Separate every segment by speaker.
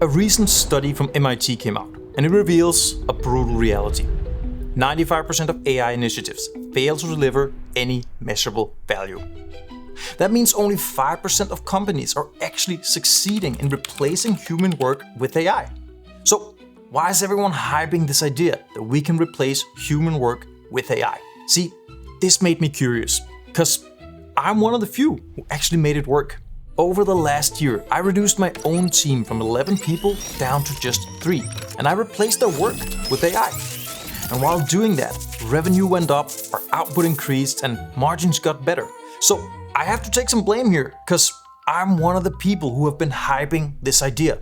Speaker 1: A recent study from MIT came out, and it reveals a brutal reality. 95% of AI initiatives fail to deliver any measurable value. That means only 5% of companies are actually succeeding in replacing human work with AI. So why is everyone hyping this idea that we can replace human work with AI? See, this made me curious, because I'm one of the few who actually made it work. Over the last year, I reduced my own team from 11 people down to just 3, and I replaced their work with AI. And while doing that, revenue went up, our output increased, and margins got better. So I have to take some blame here, because I'm one of the people who have been hyping this idea.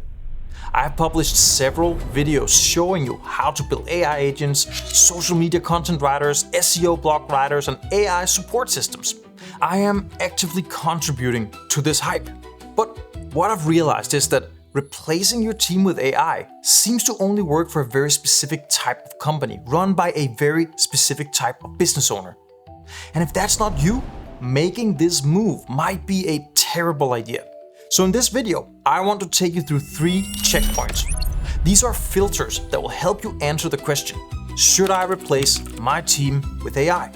Speaker 1: I have published several videos showing you how to build AI agents, social media content writers, SEO blog writers, and AI support systems. I am actively contributing to this hype. But what I've realized is that replacing your team with AI seems to only work for a very specific type of company, run by a very specific type of business owner. And if that's not you, making this move might be a terrible idea. So in this video, I want to take you through 3 checkpoints. These are filters that will help you answer the question, should I replace my team with AI?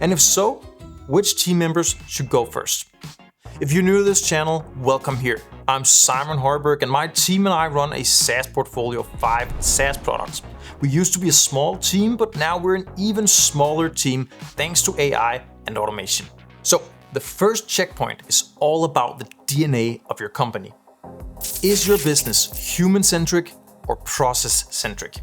Speaker 1: And if so, which team members should go first? If you're new to this channel, welcome here. I'm Simon Harburg, and my team and I run a SaaS portfolio of 5 SaaS products. We used to be a small team, but now we're an even smaller team thanks to AI and automation. So the first checkpoint is all about the DNA of your company. Is your business human-centric or process-centric?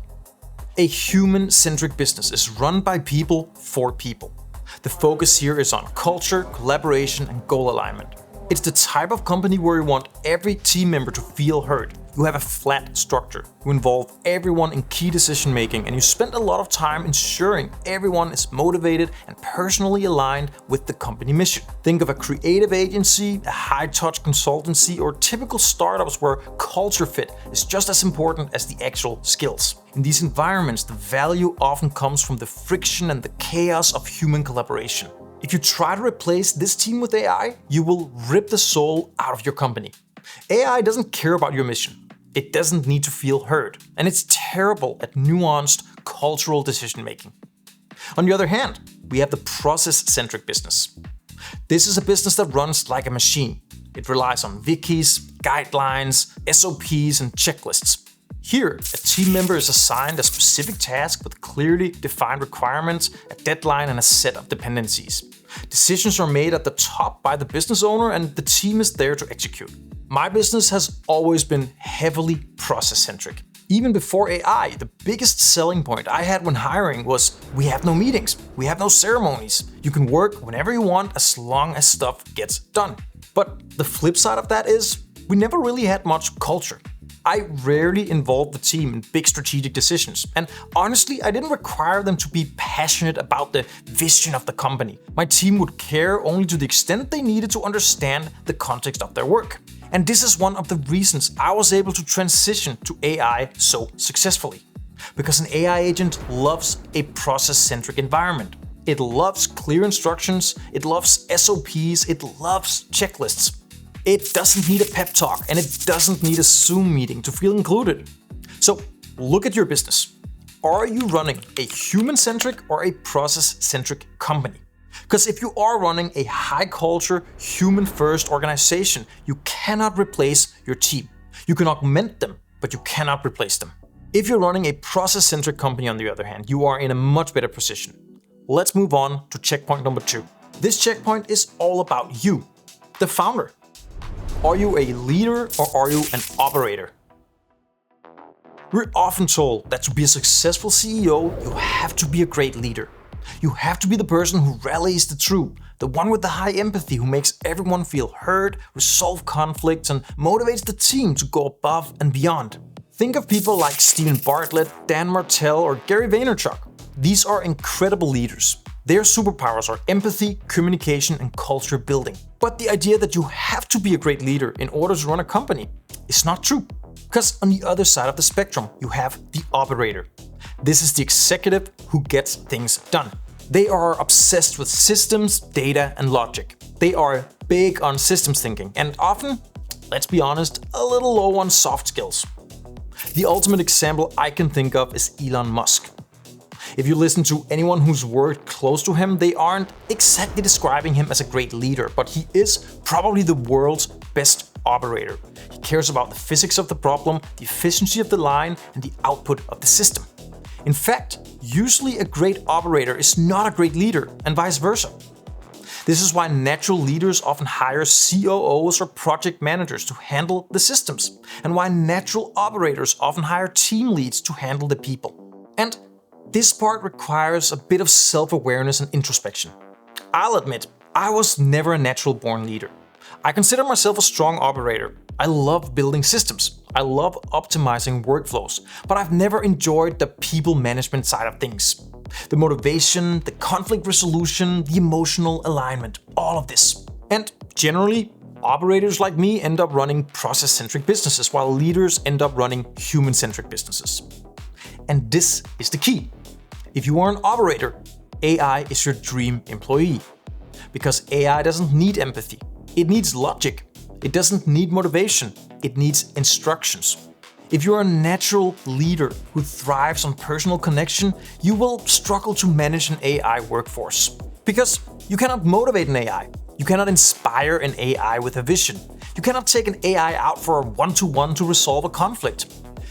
Speaker 1: A human-centric business is run by people for people. The focus here is on culture, collaboration, and goal alignment. It's the type of company where you want every team member to feel heard. You have a flat structure. You involve everyone in key decision making, and you spend a lot of time ensuring everyone is motivated and personally aligned with the company mission. Think of a creative agency, a high-touch consultancy, or typical startups where culture fit is just as important as the actual skills. In these environments, the value often comes from the friction and the chaos of human collaboration. If you try to replace this team with AI, you will rip the soul out of your company. AI doesn't care about your mission. It doesn't need to feel heard, and it's terrible at nuanced cultural decision making. On the other hand, we have the process-centric business. This is a business that runs like a machine. It relies on wikis, guidelines, SOPs, and checklists. Here, a team member is assigned a specific task with clearly defined requirements, a deadline, and a set of dependencies. Decisions are made at the top by the business owner, and the team is there to execute. My business has always been heavily process-centric. Even before AI, the biggest selling point I had when hiring was, we have no meetings, we have no ceremonies. You can work whenever you want as long as stuff gets done. But the flip side of that is, we never really had much culture. I rarely involved the team in big strategic decisions, and honestly, I didn't require them to be passionate about the vision of the company. My team would care only to the extent they needed to understand the context of their work. And this is one of the reasons I was able to transition to AI so successfully. Because an AI agent loves a process-centric environment. It loves clear instructions, it loves SOPs, it loves checklists. It doesn't need a pep talk, and it doesn't need a Zoom meeting to feel included. So look at your business. Are you running a human-centric or a process-centric company? Because if you are running a high-culture, human-first organization, you cannot replace your team. You can augment them, but you cannot replace them. If you're running a process-centric company, on the other hand, you are in a much better position. Let's move on to checkpoint number 2. This checkpoint is all about you, the founder. Are you a leader or are you an operator? We're often told that to be a successful CEO, you have to be a great leader. You have to be the person who rallies the troop, the one with the high empathy who makes everyone feel heard, resolve conflicts, and motivates the team to go above and beyond. Think of people like Stephen Bartlett, Dan Martell, or Gary Vaynerchuk. These are incredible leaders. Their superpowers are empathy, communication, and culture building. But the idea that you have to be a great leader in order to run a company is not true. Because on the other side of the spectrum, you have the operator. This is the executive who gets things done. They are obsessed with systems, data, and logic. They are big on systems thinking and often, let's be honest, a little low on soft skills. The ultimate example I can think of is Elon Musk. If you listen to anyone who's worked close to him, they aren't exactly describing him as a great leader, but he is probably the world's best operator. He cares about the physics of the problem, the efficiency of the line, and the output of the system. In fact, usually a great operator is not a great leader, and vice versa. This is why natural leaders often hire COOs or project managers to handle the systems, and why natural operators often hire team leads to handle the people. And this part requires a bit of self-awareness and introspection. I'll admit, I was never a natural-born leader. I consider myself a strong operator. I love building systems. I love optimizing workflows, but I've never enjoyed the people management side of things. The motivation, the conflict resolution, the emotional alignment, all of this. And generally, operators like me end up running process-centric businesses, while leaders end up running human-centric businesses. And this is the key. If you are an operator, AI is your dream employee. Because AI doesn't need empathy. It needs logic. It doesn't need motivation. It needs instructions. If you're a natural leader who thrives on personal connection, you will struggle to manage an AI workforce. Because you cannot motivate an AI. You cannot inspire an AI with a vision. You cannot take an AI out for a one-to-one to resolve a conflict.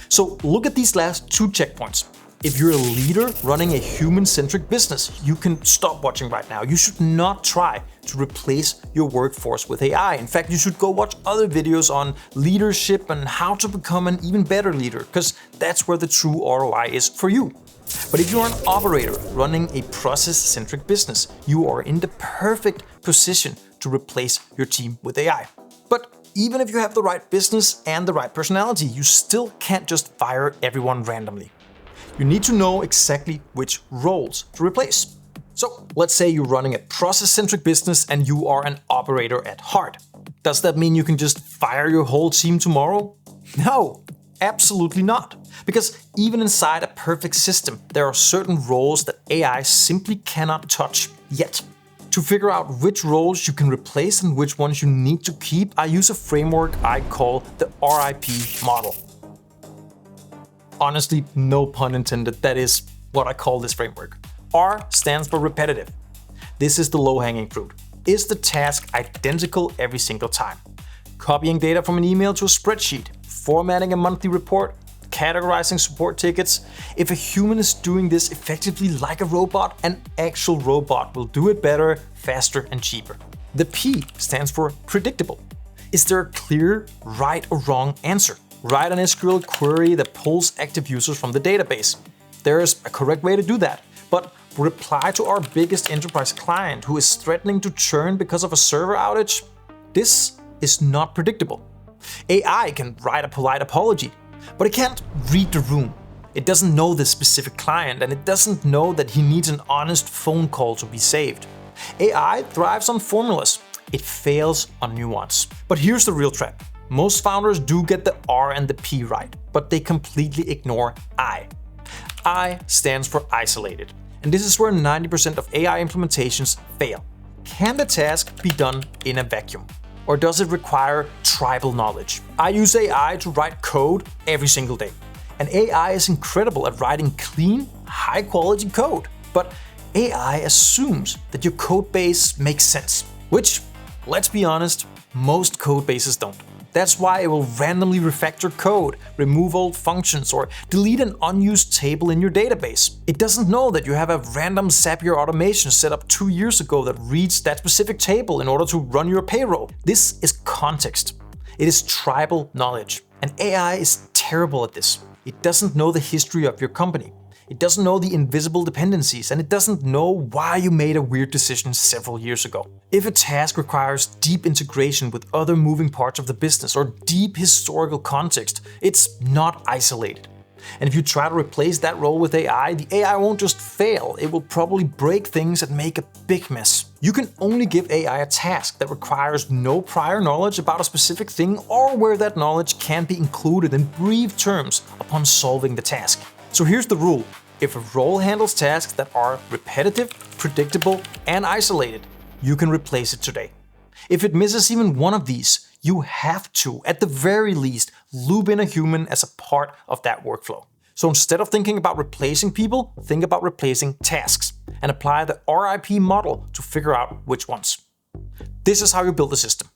Speaker 1: So look at these last two checkpoints. If you're a leader running a human-centric business, you can stop watching right now. You should not try to replace your workforce with AI. In fact, you should go watch other videos on leadership and how to become an even better leader, because that's where the true ROI is for you. But if you're an operator running a process-centric business, you are in the perfect position to replace your team with AI. But even if you have the right business and the right personality, you still can't just fire everyone randomly. You need to know exactly which roles to replace. So let's say you're running a process-centric business and you are an operator at heart. Does that mean you can just fire your whole team tomorrow? No, absolutely not. Because even inside a perfect system, there are certain roles that AI simply cannot touch yet. To figure out which roles you can replace and which ones you need to keep, I use a framework I call the RIP model. Honestly, no pun intended, that is what I call this framework. R stands for repetitive. This is the low-hanging fruit. Is the task identical every single time? Copying data from an email to a spreadsheet, formatting a monthly report, categorizing support tickets. If a human is doing this effectively like a robot, an actual robot will do it better, faster, and cheaper. The P stands for predictable. Is there a clear right or wrong answer? Write an SQL query that pulls active users from the database. There is a correct way to do that, but reply to our biggest enterprise client who is threatening to churn because of a server outage? This is not predictable. AI can write a polite apology, but it can't read the room. It doesn't know the specific client, and it doesn't know that he needs an honest phone call to be saved. AI thrives on formulas. It fails on nuance. But here's the real trap. Most founders do get the R and the P right, but they completely ignore I. I stands for isolated, and this is where 90% of AI implementations fail. Can the task be done in a vacuum? Or does it require tribal knowledge? I use AI to write code every single day, and AI is incredible at writing clean, high-quality code. But AI assumes that your code base makes sense, which, let's be honest, most code bases don't. That's why it will randomly refactor code, remove old functions, or delete an unused table in your database. It doesn't know that you have a random Zapier automation set up 2 years ago that reads that specific table in order to run your payroll. This is context. It is tribal knowledge. And AI is terrible at this. It doesn't know the history of your company. It doesn't know the invisible dependencies, and it doesn't know why you made a weird decision several years ago. If a task requires deep integration with other moving parts of the business or deep historical context, it's not isolated. And if you try to replace that role with AI, the AI won't just fail, it will probably break things and make a big mess. You can only give AI a task that requires no prior knowledge about a specific thing, or where that knowledge can be included in brief terms upon solving the task. So here's the rule. If a role handles tasks that are repetitive, predictable, and isolated, you can replace it today. If it misses even one of these, you have to, at the very least, loop in a human as a part of that workflow. So instead of thinking about replacing people, think about replacing tasks and apply the RIP model to figure out which ones. This is how you build a system.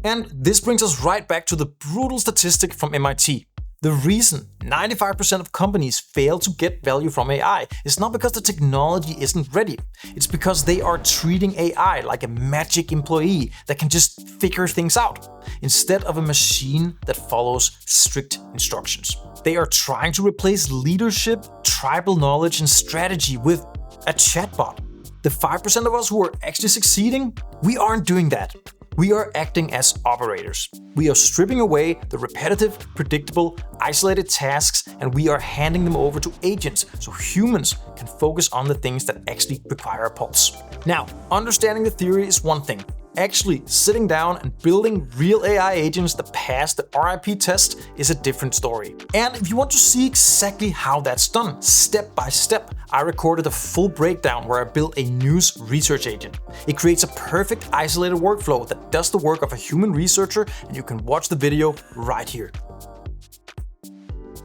Speaker 1: And this brings us right back to the brutal statistic from MIT. The reason 95% of companies fail to get value from AI is not because the technology isn't ready. It's because they are treating AI like a magic employee that can just figure things out, instead of a machine that follows strict instructions. They are trying to replace leadership, tribal knowledge, and strategy with a chatbot. The 5% of us who are actually succeeding, we aren't doing that. We are acting as operators. We are stripping away the repetitive, predictable, isolated tasks, and we are handing them over to agents so humans can focus on the things that actually require a pulse. Now, understanding the theory is one thing. Actually sitting down and building real AI agents that pass the RIP test is a different story. And if you want to see exactly how that's done, step by step, I recorded a full breakdown where I built a news research agent. It creates a perfect isolated workflow that does the work of a human researcher, and you can watch the video right here.